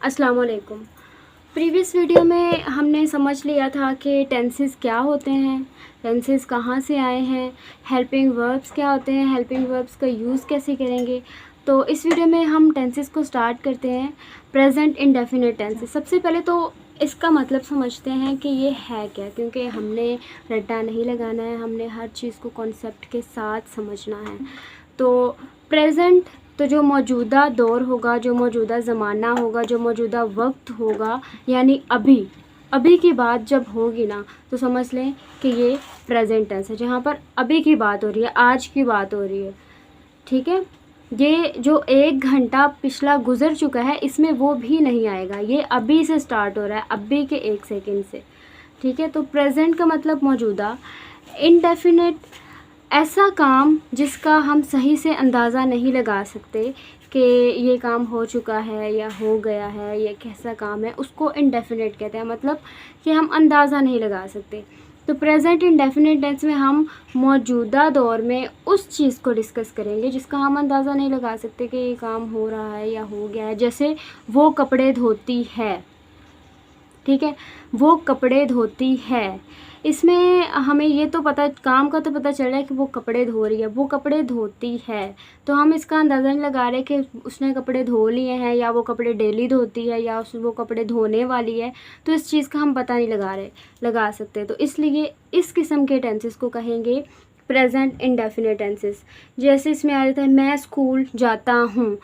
अस्सलाम वालेकुम। Previous video में हमने समझ लिया था कि टेंसेस क्या होते हैं, टेंसेस कहाँ से आए हैं, हेल्पिंग वर्ब्स क्या होते हैं, हेल्पिंग वर्ब्स का यूज़ कैसे करेंगे। तो इस वीडियो में हम टेंसेस को स्टार्ट करते हैं। प्रेजेंट इंडेफिनिट टेंसेस, सबसे पहले तो इसका मतलब समझते हैं कि ये है क्या, क्योंकि हमने रट्टा नहीं लगाना है, हमने हर चीज़ को कॉन्सेप्ट के साथ समझना है। तो प्रेजेंट तो जो मौजूदा दौर होगा, जो मौजूदा ज़माना होगा, जो मौजूदा वक्त होगा, यानी अभी की बात जब होगी ना, तो समझ लें कि ये प्रेजेंट टेंस है, जहाँ पर अभी की बात हो रही है, आज की बात हो रही है। ठीक है, ये जो 1 घंटा पिछला गुजर चुका है, इसमें वो भी नहीं आएगा, ये अभी से स्टार्ट हो रहा है, अभी के 1 सेकंड से। ठीक है, तो प्रेजेंट का मतलब मौजूदा। इनडेफिनिट ऐसा काम जिसका हम सही से अंदाज़ा नहीं लगा सकते कि ये काम हो चुका है या हो गया है, ये कैसा काम है, उसको इनडेफिनिट कहते हैं, मतलब कि हम अंदाज़ा नहीं लगा सकते। तो प्रेजेंट इंडेफिनिट टेंस में हम मौजूदा दौर में उस चीज़ को डिस्कस करेंगे जिसका हम अंदाज़ा नहीं लगा सकते कि ये काम हो रहा है या हो गया है। जैसे वो कपड़े धोती है, ठीक है, वो कपड़े धोती है, इसमें हमें ये तो पता, काम का तो पता चल रहा है कि वो कपड़े धो रही है, वो कपड़े धोती है, तो हम इसका अंदाज़ा नहीं लगा रहे कि उसने कपड़े धो लिए हैं या वो कपड़े डेली धोती है या वो कपड़े धोने वाली है, तो इस चीज़ का हम पता नहीं लगा सकते। तो इसलिए इस किस्म के टेंसेस को कहेंगे प्रेजेंट इंडेफिनिट टेंसेस। जैसे इसमें आ जाता है मैं स्कूल जाता हूँ,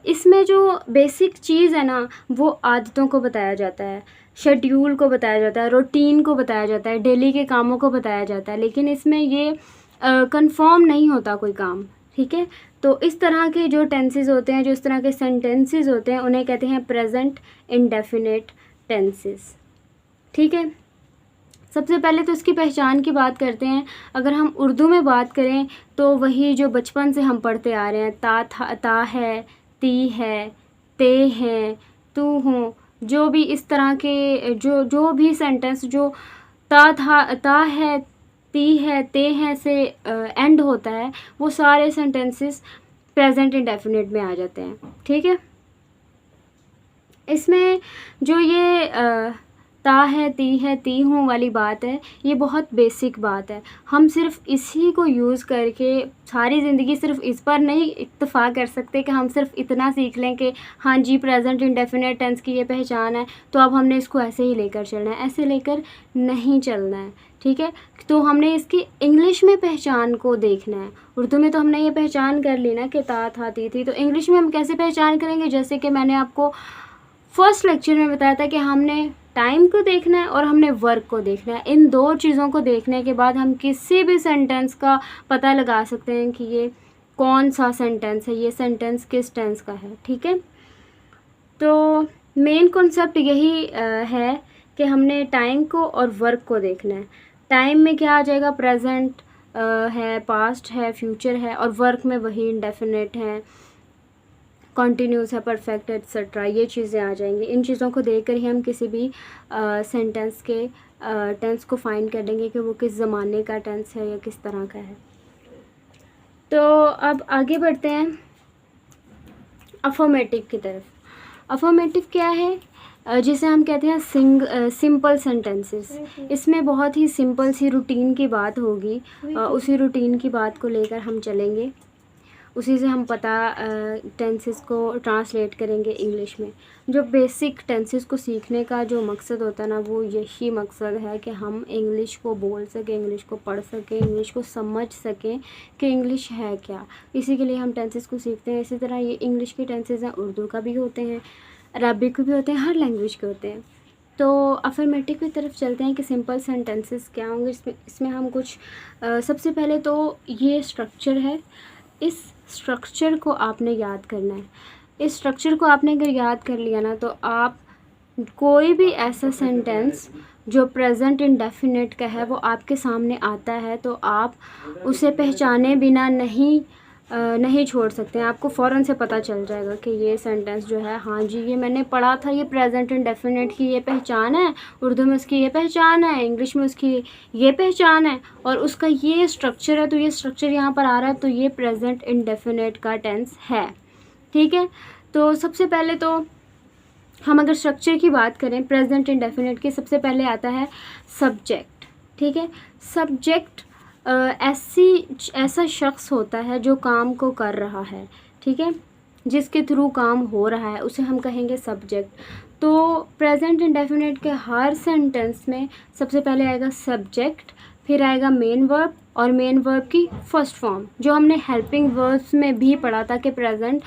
इसमें जो बेसिक चीज़ है ना, वो आदतों को बताया जाता है, शेड्यूल को बताया जाता है, रूटीन को बताया जाता है, डेली के कामों को बताया जाता है, लेकिन इसमें ये कंफर्म नहीं होता कोई काम। ठीक है, तो इस तरह के जो टेंसेस होते हैं, जो इस तरह के सेंटेंसेस होते हैं, उन्हें कहते हैं प्रेजेंट इंडेफिनिट टेंसेस। ठीक है, सबसे पहले तो इसकी पहचान की बात करते हैं। अगर हम उर्दू में बात करें तो वही जो बचपन से हम पढ़ते आ रहे हैं, ता है, ती है, ते हैं, तू हूँ, जो भी इस तरह के जो भी सेंटेंस जो ता है, ती है, ते हैं से एंड होता है, वो सारे सेंटेंसेस प्रेजेंट इंडेफिनिट में आ जाते हैं। ठीक है, इसमें जो ये ता है, ती हूँ वाली बात है, ये बहुत बेसिक बात है। हम सिर्फ इसी को यूज़ करके सारी ज़िंदगी सिर्फ इस पर नहीं इत्तेफाक कर सकते कि हम सिर्फ इतना सीख लें कि हाँ जी प्रेजेंट इंडेफिनिट टेंस की ये पहचान है, तो अब हमने इसको ऐसे ही लेकर चलना है, ऐसे लेकर नहीं चलना है। ठीक है, तो हमने इसकी इंग्लिश में पहचान को देखना है। उर्दू में तो हमने ये पहचान कर ली ना कि ता था, ती थी, तो इंग्लिश में हम कैसे पहचान करेंगे? जैसे कि मैंने आपको फर्स्ट लेक्चर में बताया था कि हमने टाइम को देखना है और हमने वर्क को देखना है। इन दो चीज़ों को देखने के बाद हम किसी भी सेंटेंस का पता लगा सकते हैं कि ये कौन सा सेंटेंस है, ये सेंटेंस किस टेंस का है। ठीक है, तो मेन कॉन्सेप्ट यही है कि हमने टाइम को और वर्क को देखना है। टाइम में क्या आ जाएगा? प्रेजेंट है, पास्ट है, फ्यूचर है, और वर्क में वही इंडेफिनिट है, कॉन्टीन्यूस है, परफेक्ट एट्सेट्रा, ये चीज़ें आ जाएंगी। इन चीज़ों को देखकर ही हम किसी भी सेंटेंस के टेंस को फाइंड कर लेंगे कि वो किस ज़माने का टेंस है या किस तरह का है। तो अब आगे बढ़ते हैं अफर्मेटिव की तरफ। अफर्मेटिव क्या है? जिसे हम कहते हैं सिंपल सेंटेंसेस। इसमें बहुत ही सिंपल सी रूटीन की बात होगी, उसी रूटीन की बात को लेकर हम चलेंगे, उसी से हम पता टेंसेस को ट्रांसलेट करेंगे इंग्लिश में। जो बेसिक टेंसेस को सीखने का जो मकसद होता है ना, वो यही मकसद है कि हम इंग्लिश को बोल सकें, इंग्लिश को पढ़ सकें, इंग्लिश को समझ सकें कि इंग्लिश है क्या। इसी के लिए हम टेंसेस को सीखते हैं। इसी तरह ये इंग्लिश के टेंसेस हैं, उर्दू का भी होते हैं, अरबिक के भी होते हैं, हर लैंग्वेज के होते हैं। तो अफर्मेटिव की तरफ चलते हैं कि सिंपल सेंटेंसेस क्या होंगे। इसमें हम कुछ सबसे पहले तो ये स्ट्रक्चर है, इस स्ट्रक्चर को आपने याद करना है। इस स्ट्रक्चर को आपने अगर याद कर लिया ना, तो आप कोई भी ऐसा सेंटेंस जो प्रेजेंट इंडेफिनिट का है वो आपके सामने आता है, तो आप उसे पहचाने बिना नहीं छोड़ सकते हैं। आपको फ़ौरन से पता चल जाएगा कि ये सेंटेंस जो है, हाँ जी ये मैंने पढ़ा था, ये प्रेजेंट इंडेफिनिट की ये पहचान है, उर्दू में उसकी ये पहचान है, इंग्लिश में उसकी ये पहचान है, और उसका ये स्ट्रक्चर है, तो ये स्ट्रक्चर यहाँ पर आ रहा है, तो ये प्रेजेंट इंडेफिनिट का टेंस है। ठीक है, तो सबसे पहले तो हम अगर स्ट्रक्चर की बात करें प्रेजेंट इंडेफिनिट की, सबसे पहले आता है सब्जेक्ट। ठीक है, सब्जेक्ट ऐसा शख्स होता है जो काम को कर रहा है, ठीक है, जिसके थ्रू काम हो रहा है, उसे हम कहेंगे सब्जेक्ट। तो प्रेजेंट इंडेफिनिट के हर सेंटेंस में सबसे पहले आएगा सब्जेक्ट, फिर आएगा मेन वर्ब, और मेन वर्ब की फर्स्ट फॉर्म जो हमने हेल्पिंग वर्ब्स में भी पढ़ा था कि प्रेजेंट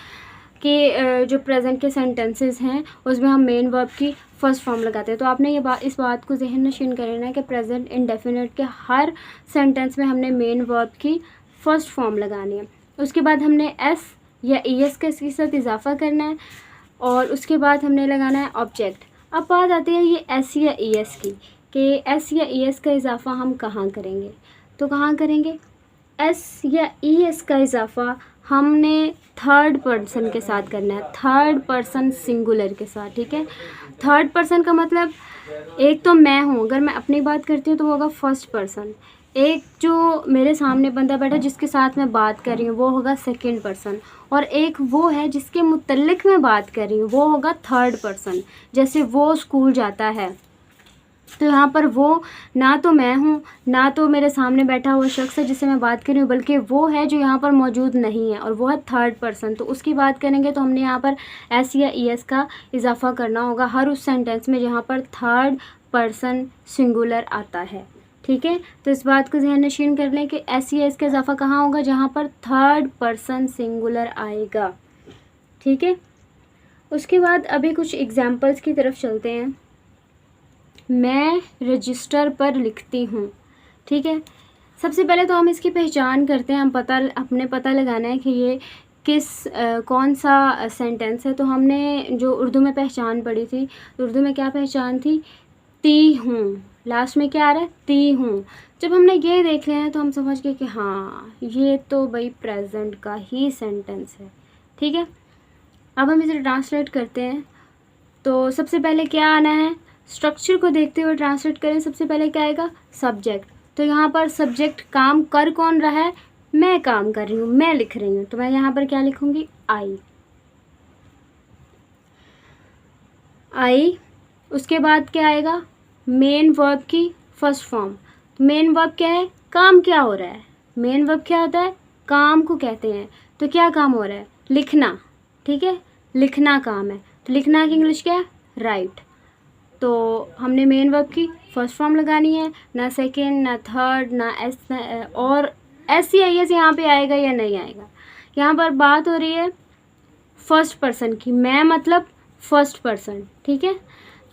के जो प्रेजेंट के सेंटेंसेस हैं उसमें हम मेन वर्ब की फर्स्ट फॉर्म लगाते हैं। तो आपने इस बात को जहन नशीन कर लेना है कि प्रेजेंट इंडेफिनिट के हर सेंटेंस में हमने मेन वर्ब की फर्स्ट फॉर्म लगानी है। उसके बाद हमने एस या ई एस के साथ इजाफा करना है, और उसके बाद हमने लगाना है ऑब्जेक्ट। अब बात आती है ये एस या ई एस की, कि एस या ई एस का इजाफा हम कहाँ करेंगे। तो कहाँ करेंगे, एस या ई एस का इजाफा हमने थर्ड पर्सन के साथ करना है, थर्ड पर्सन सिंगुलर के साथ। ठीक है, थर्ड पर्सन का मतलब एक तो मैं हूँ, अगर मैं अपनी बात करती हूँ तो वो होगा फर्स्ट पर्सन, एक जो मेरे सामने बंदा बैठा जिसके साथ मैं बात कर रही हूँ वो होगा सेकंड पर्सन, और एक वो है जिसके मुतल्लिक मैं बात कर रही हूँ वो होगा थर्ड पर्सन। जैसे वो स्कूल जाता है, तो यहाँ पर वो ना तो मैं हूँ ना तो मेरे सामने बैठा हुआ शख्स है जिससे मैं बात कर रही हूँ, बल्कि वो है जो यहाँ पर मौजूद नहीं है, और वो है थर्ड पर्सन। तो उसकी बात करेंगे तो हमने यहाँ पर एस या ई एस का इजाफा करना होगा हर उस सेंटेंस में जहाँ पर थर्ड पर्सन सिंगुलर आता है। ठीक है, तो इस बात को ध्यान नशीन कर लें कि एस या एस का इजाफा कहाँ होगा, जहाँ पर थर्ड पर्सन सिंगुलर आएगा। ठीक है, उसके बाद अभी कुछ एग्जाम्पल्स की तरफ चलते हैं। मैं रजिस्टर पर लिखती हूँ। ठीक है, सबसे पहले तो हम इसकी पहचान करते हैं, हमने पता लगाना है कि ये कौन सा सेंटेंस है। तो हमने जो उर्दू में पहचान पढ़ी थी, उर्दू में क्या पहचान थी, ती हूँ, लास्ट में क्या आ रहा है, ती हूँ। जब हमने ये देख लिया है तो हम समझ गए कि हाँ ये तो भाई प्रेजेंट का ही सेंटेंस है। ठीक है, अब हम इसे ट्रांसलेट करते हैं। तो सबसे पहले क्या आना है, स्ट्रक्चर को देखते हुए ट्रांसलेट करें। सबसे पहले क्या आएगा, सब्जेक्ट। तो यहाँ पर सब्जेक्ट काम कर कौन रहा है, मैं काम कर रही हूँ, मैं लिख रही हूँ, तो मैं यहाँ पर क्या लिखूँगी, आई। उसके बाद क्या आएगा, मेन वर्ब की फर्स्ट फॉर्म। मेन वर्ब क्या है, काम क्या हो रहा है, मेन वर्ब क्या होता है, काम को कहते हैं। तो क्या काम हो रहा है, लिखना। ठीक है, लिखना काम है, तो लिखना की इंग्लिश क्या है, राइट। तो हमने मेन वर्ब की फर्स्ट फॉर्म लगानी है, ना सेकेंड ना थर्ड ना एस और एस या एस यहाँ पे आएगा या नहीं आएगा। यहाँ पर बात हो रही है फर्स्ट पर्सन की, मैं मतलब फर्स्ट पर्सन। ठीक है,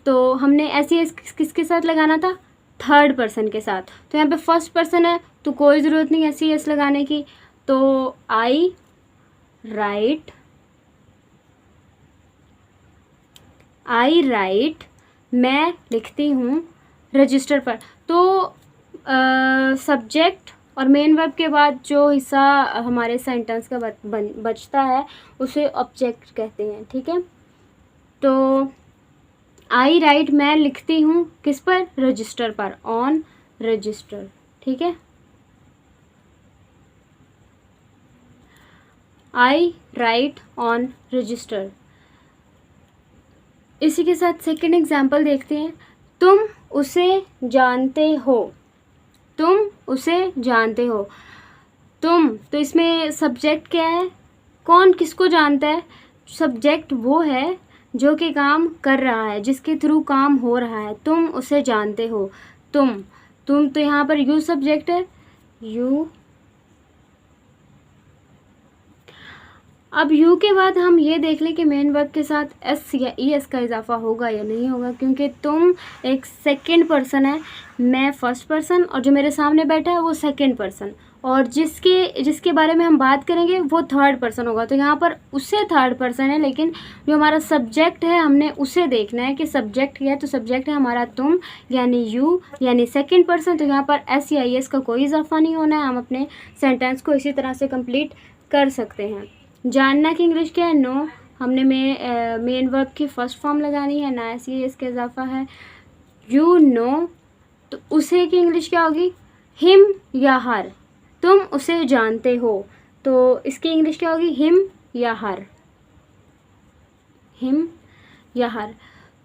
तो हमने एस या एस किसके साथ लगाना था, थर्ड पर्सन के साथ। तो यहाँ पे फर्स्ट पर्सन है तो कोई ज़रूरत नहीं एस या एस लगाने की। तो आई राइट, मैं लिखती हूँ रजिस्टर पर। तो सब्जेक्ट और मेन वर्ब के बाद जो हिस्सा हमारे सेंटेंस का बचता है उसे ऑब्जेक्ट कहते हैं। ठीक है, तो आई राइट, मैं लिखती हूँ किस पर, रजिस्टर पर, ऑन रजिस्टर। ठीक है, आई राइट ऑन रजिस्टर। इसी के साथ सेकंड एग्जाम्पल देखते हैं। तुम उसे जानते हो, तुम उसे जानते हो। तुम, तो इसमें सब्जेक्ट क्या है, कौन किसको जानता है, सब्जेक्ट वो है जो कि काम कर रहा है, जिसके थ्रू काम हो रहा है। तुम उसे जानते हो, तुम तो यहाँ पर यू सब्जेक्ट है, यू। अब यू के बाद हम ये देख लें कि मेन वर्ब के साथ एस या ई एस का इजाफा होगा या नहीं होगा, क्योंकि तुम एक सेकंड पर्सन है, मैं फर्स्ट पर्सन, और जो मेरे सामने बैठा है वो सेकंड पर्सन, और जिसके बारे में हम बात करेंगे वो थर्ड पर्सन होगा। तो यहाँ पर उसे थर्ड पर्सन है, लेकिन जो हमारा सब्जेक्ट है हमने उसे देखना है कि सब्जेक्ट क्या है। तो सब्जेक्ट है हमारा तुम यानी यू यानी सेकंड पर्सन। तो यहाँ पर एस या ई एस का कोई इजाफा नहीं होना है, हम अपने सेंटेंस को इसी तरह से कंप्लीट कर सकते हैं। जानना की इंग्लिश क्या है, नो। हमने मेन वर्ब की फर्स्ट फॉर्म लगानी है, ना एस या इसका इजाफा है, यू नो। तो उसे की इंग्लिश क्या होगी, हिम या हर। तुम उसे जानते हो, तो इसकी इंग्लिश क्या होगी, हिम या हर, हिम या हर।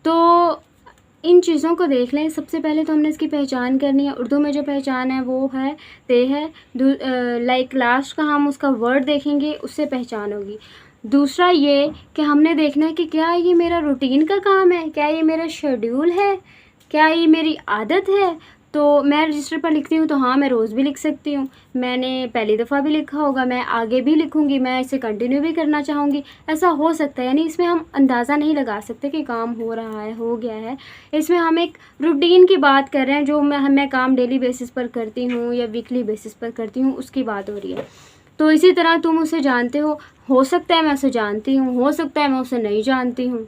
तो इन चीज़ों को देख लें। सबसे पहले तो हमने इसकी पहचान करनी है। उर्दू में जो पहचान है वो है ते है। लाइक लास्ट का हम उसका वर्ड देखेंगे, उससे पहचान होगी। दूसरा ये कि हमने देखना है कि क्या ये मेरा रूटीन का काम है, क्या ये मेरा शेड्यूल है, क्या ये मेरी आदत है। तो मैं रजिस्टर पर लिखती हूँ तो हाँ, मैं रोज़ भी लिख सकती हूँ, मैंने पहली दफ़ा भी लिखा होगा, मैं आगे भी लिखूँगी, मैं इसे कंटिन्यू भी करना चाहूँगी, ऐसा हो सकता है। यानी इसमें हम अंदाज़ा नहीं लगा सकते कि काम हो रहा है, हो गया है। इसमें हम एक रूटीन की बात कर रहे हैं, जो मैं काम डेली बेसिस पर करती हूँ या वीकली बेसिस पर करती हूँ, उसकी बात हो रही है। तो इसी तरह तुम उसे जानते हो सकता है मैं उसे जानती हूँ, हो सकता है मैं उसे नहीं जानती हूँ,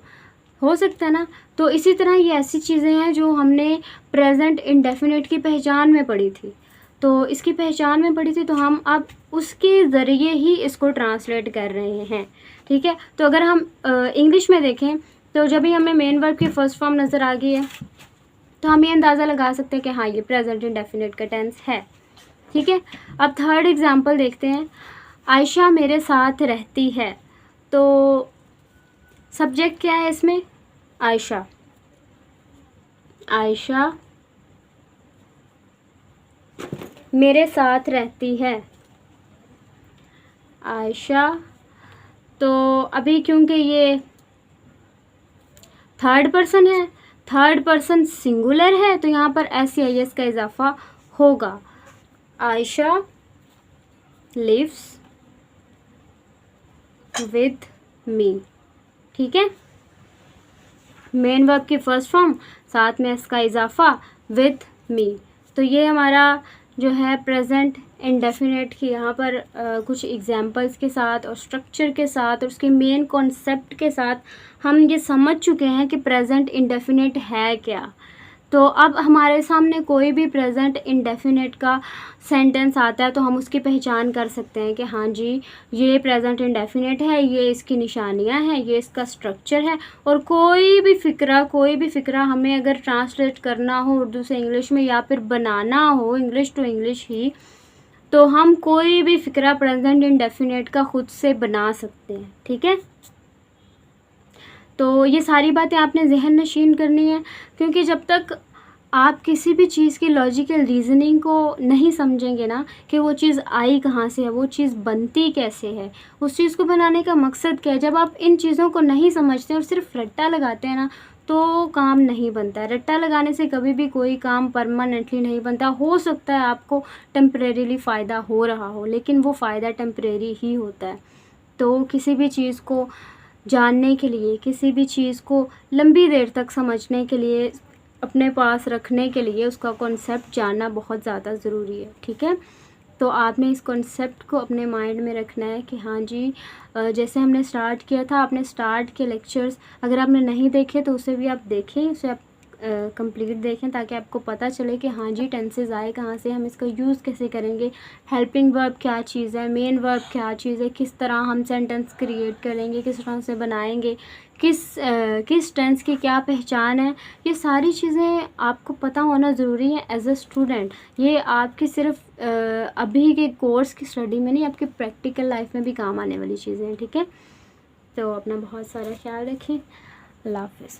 हो सकता है ना। तो इसी तरह ये ऐसी चीज़ें हैं जो हमने प्रेजेंट इंडेफिनिट की पहचान में पढ़ी थी। तो इसकी पहचान में पढ़ी थी तो हम अब उसके ज़रिए ही इसको ट्रांसलेट कर रहे हैं, ठीक है। तो अगर हम इंग्लिश में देखें तो जब भी हमें मेन वर्ब की फर्स्ट फॉर्म नज़र आ गई है तो हम ये अंदाज़ा लगा सकते हैं कि हाँ, ये प्रेजेंट इंडेफिनिट का टेंस है, ठीक है। अब थर्ड एग्जाम्पल देखते हैं। आयशा मेरे साथ रहती है। तो सब्जेक्ट क्या है इसमें? आयशा। आयशा मेरे साथ रहती है। आयशा, तो अभी क्योंकि ये थर्ड पर्सन है, थर्ड पर्सन सिंगुलर है, तो यहाँ पर SEIS का इजाफा होगा। आयशा लिव्स विद मी, ठीक है। मेन वर्ब की फर्स्ट फॉर्म, साथ में इसका इजाफा विद मी। तो ये हमारा जो है प्रेजेंट इंडेफिनिट की यहाँ पर कुछ एग्जांपल्स के साथ और स्ट्रक्चर के साथ और उसके मेन कॉन्सेप्ट के साथ हम ये समझ चुके हैं कि प्रेजेंट इंडेफिनिट है क्या। तो अब हमारे सामने कोई भी प्रेजेंट इंडेफिनिट का सेंटेंस आता है तो हम उसकी पहचान कर सकते हैं कि हाँ जी, ये प्रेजेंट इंडेफिनिट है, ये इसकी निशानियां हैं, ये इसका स्ट्रक्चर है। और कोई भी फ़िक्रा हमें अगर ट्रांसलेट करना हो उर्दू से इंग्लिश में या फिर बनाना हो इंग्लिश टू इंग्लिश ही, तो हम कोई भी फ़िक्रा प्रेजेंट इंडेफिनिट का खुद से बना सकते हैं, ठीक है। तो ये सारी बातें आपने जहन नशीन करनी है, क्योंकि जब तक आप किसी भी चीज़ की लॉजिकल रीज़निंग को नहीं समझेंगे ना कि वो चीज़ आई कहाँ से है, वो चीज़ बनती कैसे है, उस चीज़ को बनाने का मकसद क्या है, जब आप इन चीज़ों को नहीं समझते और सिर्फ रट्टा लगाते हैं ना, तो काम नहीं बनता है। रट्टा लगाने से कभी भी कोई काम परमानेंटली नहीं बनता। हो सकता है आपको टेम्परेरीली फ़ायदा हो रहा हो, लेकिन वो फ़ायदा टेम्परेरी ही होता है। तो किसी भी चीज़ को जानने के लिए, किसी भी चीज़ को लंबी देर तक समझने के लिए, अपने पास रखने के लिए उसका कॉन्सेप्ट जानना बहुत ज़्यादा ज़रूरी है, ठीक है। तो आपने इस कॉन्सेप्ट को अपने माइंड में रखना है कि हाँ जी, जैसे हमने स्टार्ट किया था, आपने स्टार्ट के लेक्चर्स अगर आपने नहीं देखे तो उसे भी आप देखें, उसे आप कंप्लीट देखें, ताकि आपको पता चले कि हाँ जी, टेंसेस आए कहाँ से, हम इसका यूज़ कैसे करेंगे, हेल्पिंग वर्ब क्या चीज़ है, मेन वर्ब क्या चीज़ है, किस तरह हम सेंटेंस क्रिएट करेंगे, किस तरह से बनाएंगे, किस टेंस की क्या पहचान है। ये सारी चीज़ें आपको पता होना ज़रूरी है एज अ स्टूडेंट। ये आपकी सिर्फ अभी के कोर्स की स्टडी में नहीं, आपके प्रैक्टिकल लाइफ में भी काम आने वाली चीज़ें हैं, ठीक है। तो अपना बहुत सारा ख्याल रखें। अल्लाह हाफ़िज़।